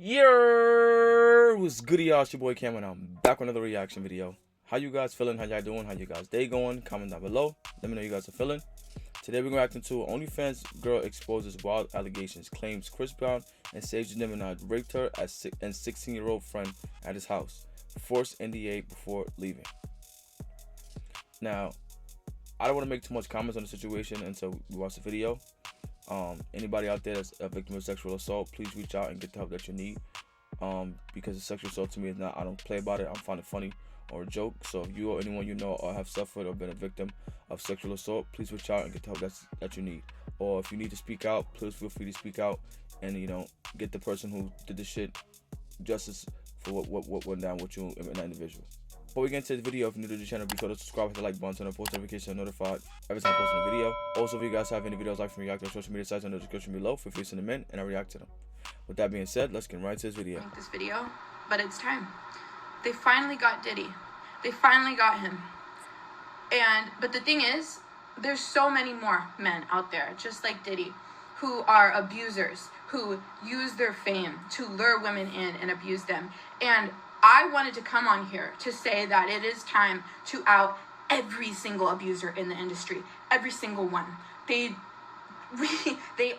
Yo, what's good, y'all? It's your boy Cameron. I'm back with another reaction video. How you guys feeling? How y'all doing? How you guys day going? Comment down below. Let me know how you guys are feeling. Today we're reacting to OnlyFans girl exposes wild allegations, claims Chris Brown and Sage Gemini raped her and 16-year-old friend at his house. Forced NDA before leaving. Now, I don't want to make too much comments on the situation until we watch the video. Anybody out there that's a victim of sexual assault, please reach out and get the help that you need. Because the sexual assault to me is not, I don't play about it, I find it funny or a joke. So if you or anyone you know or have suffered or been a victim of sexual assault, please reach out and get the help that you need. Or if you need to speak out, please feel free to speak out and, you know, get the person who did the shit justice for what went down with you and that individual. Before we get into the video, if you're new to the channel, be sure to subscribe, hit the like button, turn on post notifications, so notified every time I post a video. Also, if you guys have any videos like from react to social media sites in the description below, feel free to send them in and I react to them. With that being said, let's get right to this video. But it's time. They finally got Diddy. They finally got him. But the thing is, there's so many more men out there, just like Diddy, who are abusers, who use their fame to lure women in and abuse them. And I wanted to come on here to say that it is time to out every single abuser in the industry. Every single one. They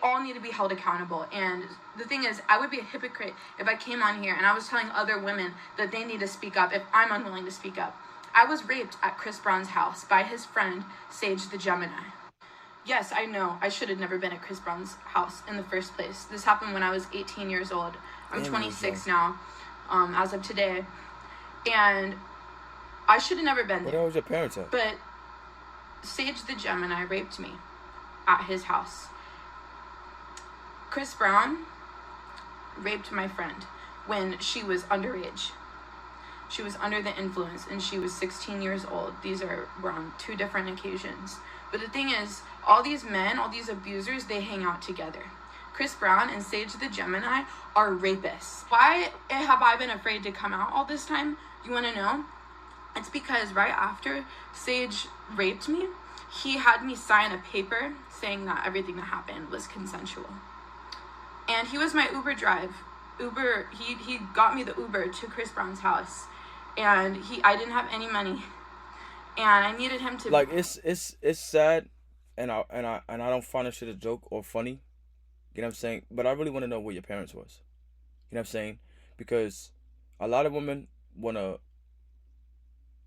all need to be held accountable. And the thing is, I would be a hypocrite if I came on here and I was telling other women that they need to speak up if I'm unwilling to speak up. I was raped at Chris Brown's house by his friend, Sage the Gemini. Yes, I know, I should have never been at Chris Brown's house in the first place. This happened when I was 18 years old. I'm 26 now, as of today. And I should have never been there. Where was your parents at? But Sage the Gemini raped me at his house. Chris Brown raped my friend when she was underage. She was under the influence and she was 16 years old. Were on 2 different occasions. But the thing is, all these men, all these abusers, they hang out together. Chris Brown and Sage the Gemini are rapists. Why have I been afraid to come out all this time? You want to know? It's because right after Sage raped me, he had me sign a paper saying that everything that happened was consensual. And he was my Uber drive. He got me the Uber to Chris Brown's house. And I didn't have any money. And I needed him to, like, it's sad, and I don't find this shit a joke or funny. You know what I'm saying? But I really want to know where your parents was. You know what I'm saying? Because a lot of women want to,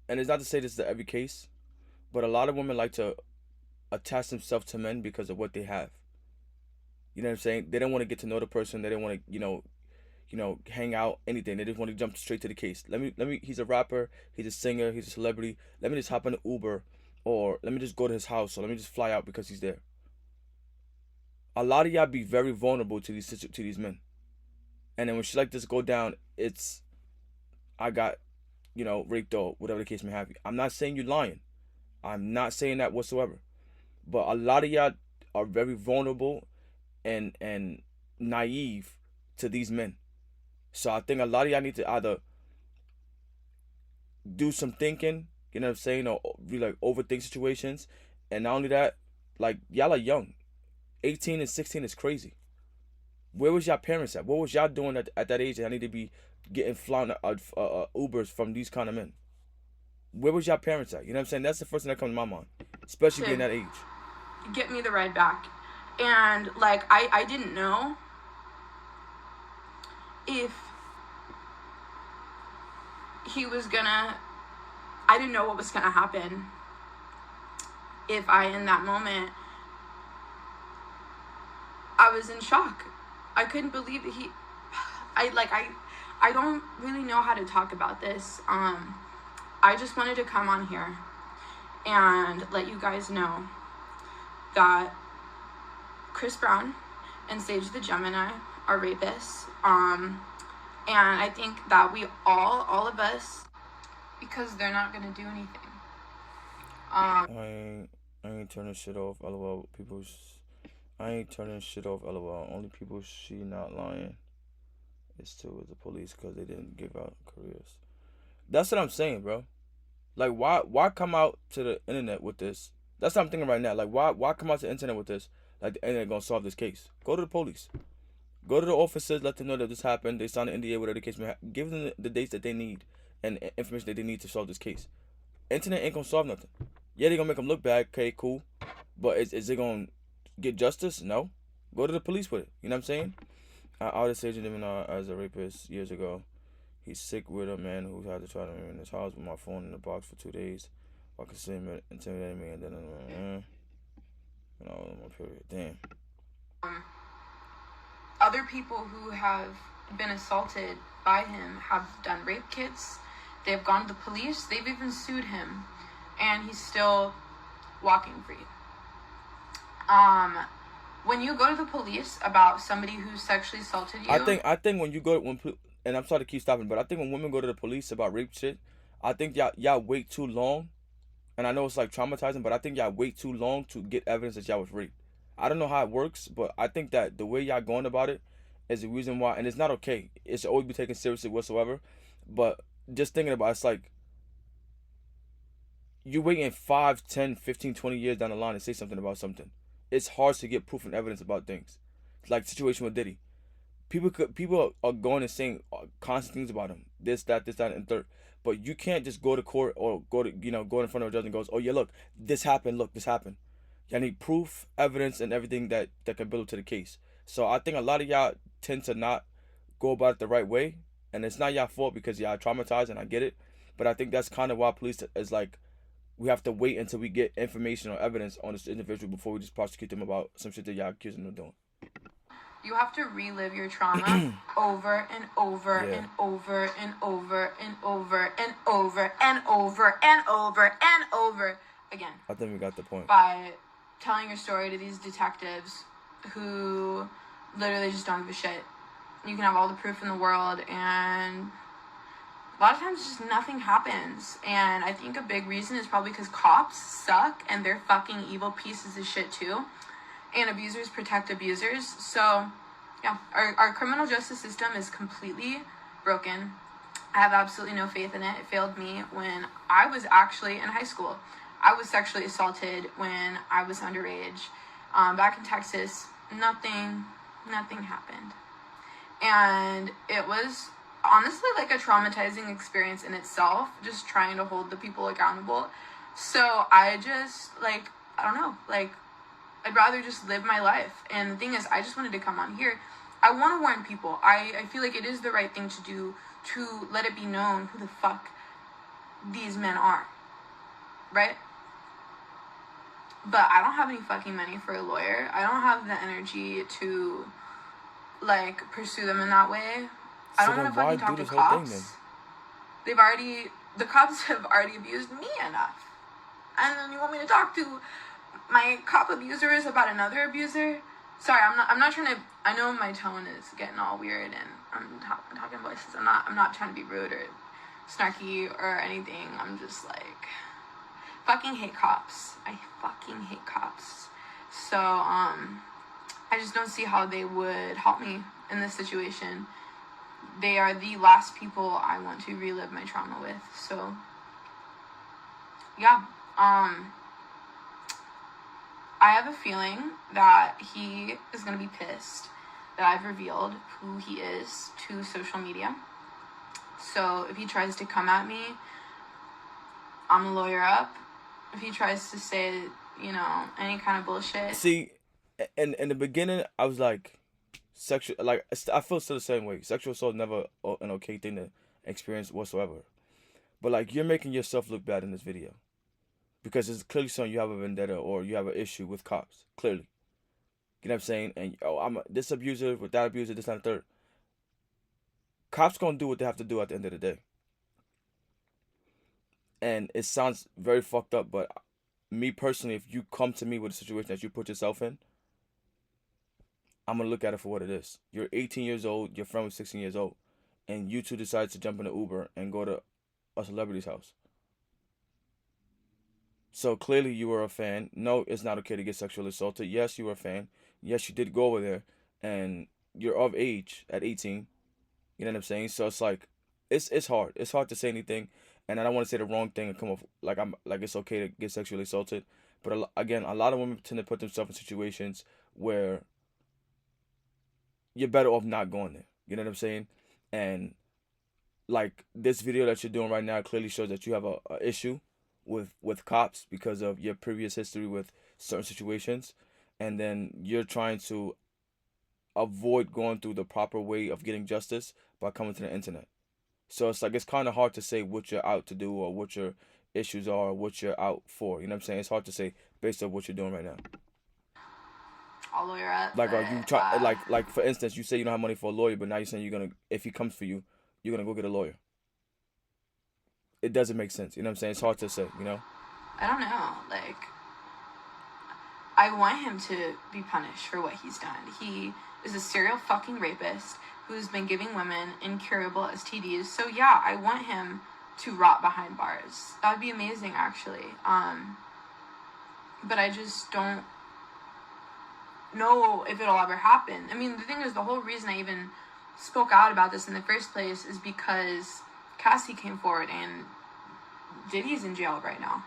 and it's not to say this is every case, but a lot of women like to attach themselves to men because of what they have. You know what I'm saying? They don't want to get to know the person. They don't want to, you know, hang out, anything. They just want to jump straight to the case. Let me. He's a rapper. He's a singer. He's a celebrity. Let me just hop in an Uber, or let me just go to his house, or let me just fly out because he's there. A lot of y'all be very vulnerable to these men, and then when shit like this go down, it's, I got, you know, raped or whatever the case may have. I'm not saying you're lying. I'm not saying that whatsoever. But a lot of y'all are very vulnerable and naive to these men. So I think a lot of y'all need to either do some thinking, you know what I'm saying, or be like overthink situations. And not only that, like, y'all are young. 18 and 16 is crazy. Where was y'all parents at? What was y'all doing at that age that I need to be getting flown Ubers from these kind of men? Where was y'all parents at? You know what I'm saying? That's the first thing that comes to my mind, especially being that age. Get me the ride back. And like, I didn't know if he was gonna, I didn't know what was gonna happen if in that moment, I was in shock. I couldn't believe that I don't really know how to talk about this. I just wanted to come on here and let you guys know that Chris Brown and Sage the Gemini are rapists. And I think that we all of us, because they're not gonna do anything. I ain't turning shit off. LOL. I ain't turning shit off. LOL. Only people she not lying is to the police because they didn't give out careers. That's what I'm saying, bro. Like, why come out to the internet with this? That's what I'm thinking right now. Like, why come out to the internet with this? Like, the internet gonna solve this case? Go to the police. Go to the officers, let them know that this happened. They signed an NDA, whatever the case may have. Give them the dates that they need and information that they need to solve this case. Internet ain't gonna solve nothing. Yeah, they gonna make them look bad. Okay, cool. But is it gonna get justice? No. Go to the police with it. You know what I'm saying? I would have said him as a rapist years ago. He's sick with a man who had to try to enter in his house with my phone in the box for 2 days. While considering intimidating me, and then my period. Damn. Other people who have been assaulted by him have done rape kits. They've gone to the police. They've even sued him, and he's still walking free. When you go to the police about somebody who sexually assaulted you, I think when you go and I'm sorry to keep stopping, but I think when women go to the police about rape shit, I think y'all wait too long, and I know it's like traumatizing, but I think y'all wait too long to get evidence that y'all was raped. I don't know how it works, but I think that the way y'all going about it is the reason why, and it's not okay. It should always be taken seriously whatsoever. But just thinking about it, it's like you waiting 5, 10, 15, 20 years down the line to say something about something. It's hard to get proof and evidence about things. It's like the situation with Diddy. People are going and saying constant things about him. This, that, and third. But you can't just go to court or go in front of a judge and goes, oh yeah, look, this happened. Look, this happened. Y'all need proof, evidence, and everything that can build up to the case. So I think a lot of y'all tend to not go about it the right way, and it's not y'all fault because y'all traumatized, and I get it. But I think that's kind of why police is like, we have to wait until we get information or evidence on this individual before we just prosecute them about some shit that y'all accusing them of doing. you have to relive your trauma over and over Yeah. and over and over and over and over and over and over and over again. I think we got the point. By telling your story to these detectives who literally just don't give a shit. You can have all the proof in the world, and a lot of times just nothing happens. And I think a big reason is probably because cops suck and they're fucking evil pieces of shit too. And abusers protect abusers. So yeah, our criminal justice system is completely broken. I have absolutely no faith in it. It failed me when I was actually in high school. I was sexually assaulted when I was underage. Back in Texas, nothing happened. And it was honestly like a traumatizing experience in itself, just trying to hold the people accountable. So I just, I don't know, I'd rather just live my life. And the thing is, I just wanted to come on here. I want to warn people. I feel like it is the right thing to do, to let it be known who the fuck these men are. Right? But I don't have any fucking money for a lawyer. I don't have the energy to, pursue them in that way. I don't want to fucking talk to cops. The cops have already abused me enough. And then you want me to talk to my cop abusers about another abuser? Sorry, I'm not trying to, I know my tone is getting all weird and I'm talking voices. I'm not trying to be rude or snarky or anything. I'm just fucking hate cops. I fucking hate cops. So, I just don't see how they would help me in this situation. They are the last people I want to relive my trauma with. So, yeah. I have a feeling that he is going to be pissed that I've revealed who he is to social media. So, if he tries to come at me, I'm a lawyer up. If he tries to say, any kind of bullshit. See, in the beginning, I was like, I feel still the same way. Sexual assault is never an okay thing to experience whatsoever. But you're making yourself look bad in this video. Because it's clearly showing you have a vendetta or you have an issue with cops. Clearly. You know what I'm saying? And, I'm this abuser with that abuser, this, and the third. Cops gonna do what they have to do at the end of the day. And it sounds very fucked up, but me personally, if you come to me with a situation that you put yourself in, I'm gonna look at it for what it is. You're 18 years old, your friend was 16 years old, and you two decide to jump in an Uber and go to a celebrity's house. So clearly you were a fan. No, it's not okay to get sexually assaulted. Yes, you were a fan. Yes, you did go over there, and you're of age at 18. You know what I'm saying? So it's it's hard. It's hard to say anything, and I don't want to say the wrong thing and come off like it's okay to get sexually assaulted. But again, a lot of women tend to put themselves in situations where you're better off not going there. You know what I'm saying? And like this video that you're doing right now clearly shows that you have a issue with cops because of your previous history with certain situations, and then you're trying to avoid going through the proper way of getting justice by coming to the internet. So it's like it's kind of hard to say what you're out to do or what your issues are or what you're out for. You know what I'm saying? It's hard to say based on what you're doing right now. I'll lawyer up, Like, are you but try like for instance, you say you don't have money for a lawyer, but now you're saying you're gonna if he comes for you, you're gonna go get a lawyer. It doesn't make sense. You know what I'm saying? It's hard to say. You know? I don't know. Like, I want him to be punished for what he's done. He is a serial fucking rapist who's been giving women incurable STDs. So yeah, I want him to rot behind bars. That would be amazing, actually. But I just don't know if it'll ever happen. I mean, the thing is, the whole reason I even spoke out about this in the first place is because Cassie came forward and Diddy's in jail right now.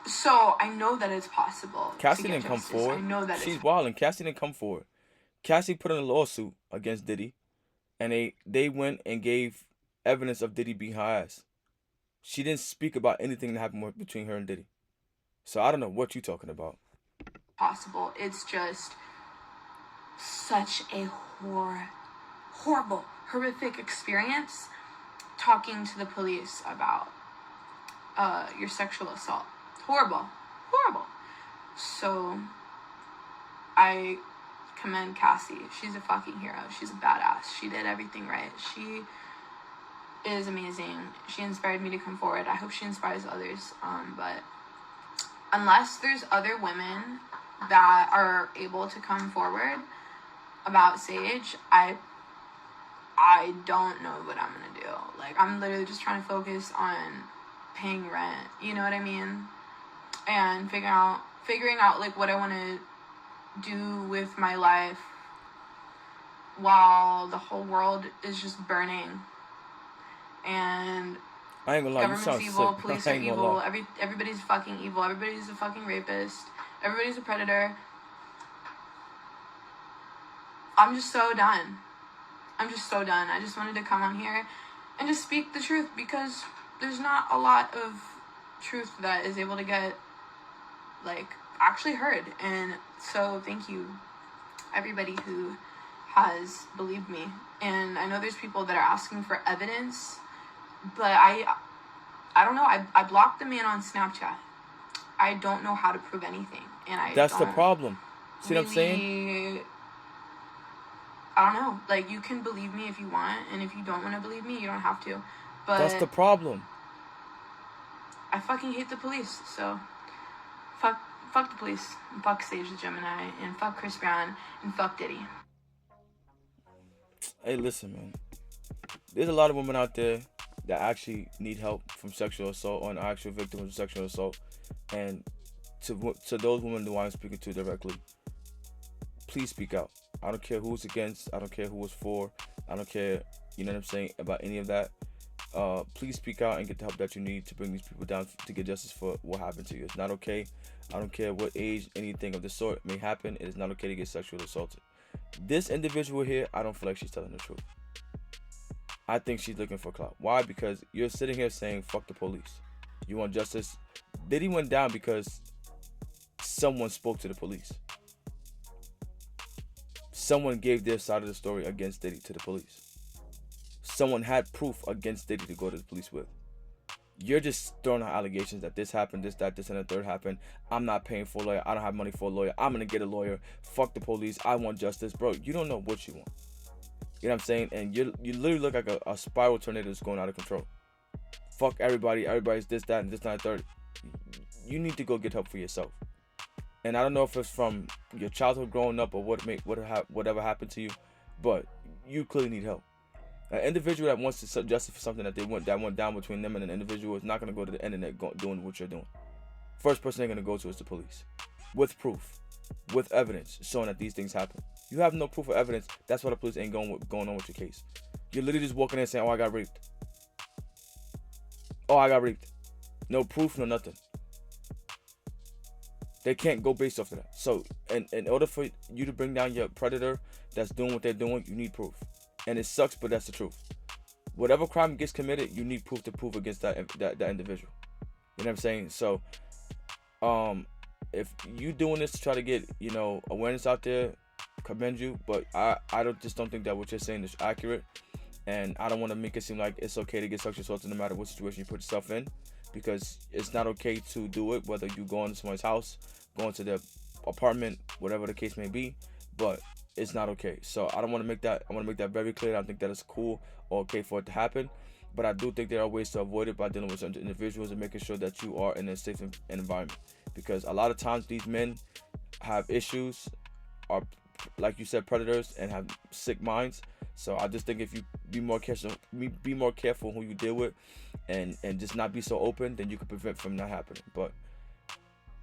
So I know that it's possible. Cassie to get didn't come justice. forward. I know that She's wild, and Cassie didn't come forward. Cassie put in a lawsuit against Diddy, and they went and gave evidence of Diddy being her ass. She didn't speak about anything that happened between her and Diddy. So I don't know what you're talking about. Possible. It's just such a horrible, horrific experience talking to the police about your sexual assault. Horrible. So I commend Cassie. She's a fucking hero. She's a badass. She did everything right. She is amazing. She inspired me to come forward. I hope she inspires others. But unless there's other women that are able to come forward about Sage, I don't know what I'm gonna do. Like, I'm literally just trying to focus on paying rent, you know what I mean? And figuring out like what I want to do with my life while the whole world is just burning. And I ain't gonna lie, you government's sound evil, sick. police I are ain't gonna evil, lie. everybody's fucking evil, everybody's a fucking rapist, everybody's a predator. I'm just so done. I just wanted to come on here and just speak the truth, because there's not a lot of truth that is able to get like actually heard. And so thank you everybody who has believed me. And I know there's people that are asking for evidence, but I don't know. I blocked the man on Snapchat. I don't know how to prove anything, and That's the don't problem. See really, what I'm saying? I don't know. Like, you can believe me if you want, and if you don't want to believe me, you don't have to. But That's the problem. I fucking hate the police, so fuck the police, and fuck Sage the Gemini, and fuck Chris Brown, and fuck Diddy. Hey, listen, man. There's a lot of women out there that actually need help from sexual assault or an actual victim of sexual assault. And to those women who I'm speaking to directly, please speak out. I don't care who's against. I don't care who was for. I don't care, you know what I'm saying, about any of that. Please speak out and get the help that you need to bring these people down to get justice for what happened to you. It's not okay. I don't care what age, anything of the sort may happen. It is not okay to get sexually assaulted. This individual here, I don't feel like she's telling the truth. I think she's looking for clout. Why? Because you're sitting here saying, fuck the police. You want justice. Diddy went down because someone spoke to the police. Someone gave their side of the story against Diddy to the police. Someone had proof against Diddy to go to the police with. You're just throwing out allegations that this happened, this, that, this, and the third happened. I'm not paying for a lawyer. I don't have money for a lawyer. I'm going to get a lawyer. Fuck the police. I want justice. Bro, you don't know what you want. You know what I'm saying? And you literally look like a spiral tornado that's going out of control. Fuck everybody. Everybody's this, that, and this, that, and third. You need to go get help for yourself. And I don't know if it's from your childhood growing up or whatever happened to you, but you clearly need help. An individual that wants to seek justice for something that went down between them and an individual is not going to go to the internet doing what you're doing. First person they're going to go to is the police. With proof. With evidence showing that these things happen. You have no proof or evidence. That's why the police ain't going on with your case. You're literally just walking in and saying, oh, I got raped. Oh, I got raped. No proof, no nothing. They can't go based off of that. So in order for you to bring down your predator that's doing what they're doing, you need proof. And it sucks, but that's the truth. Whatever crime gets committed, you need proof to prove against that individual. You know what I'm saying? So if you doing this to try to get, you know, awareness out there, commend you, but I don't think that what you're saying is accurate. And I don't want to make it seem like it's okay to get sexual assaulted no matter what situation you put yourself in, because it's not okay to do it, whether you go into somebody's house, go into their apartment, whatever the case may be, but it's not okay. So I want to make that very clear. I don't think that it's cool or okay for it to happen, but I do think there are ways to avoid it by dealing with certain individuals and making sure that you are in a safe environment, because a lot of times these men have issues, are, like you said, predators, and have sick minds. So I just think if you be more careful who you deal with, and just not be so open, then you can prevent from that happening. But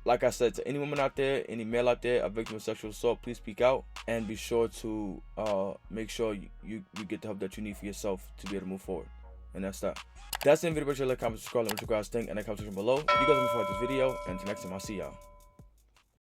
like I said, to any woman out there, any male out there, a victim of sexual assault, please speak out and be sure to make sure you get the help that you need for yourself to be able to move forward. And that's that. That's the video. Make sure to like, comment, subscribe, let me know what you guys think in the comment section below. You guys want to this video, and until next time, I'll see y'all.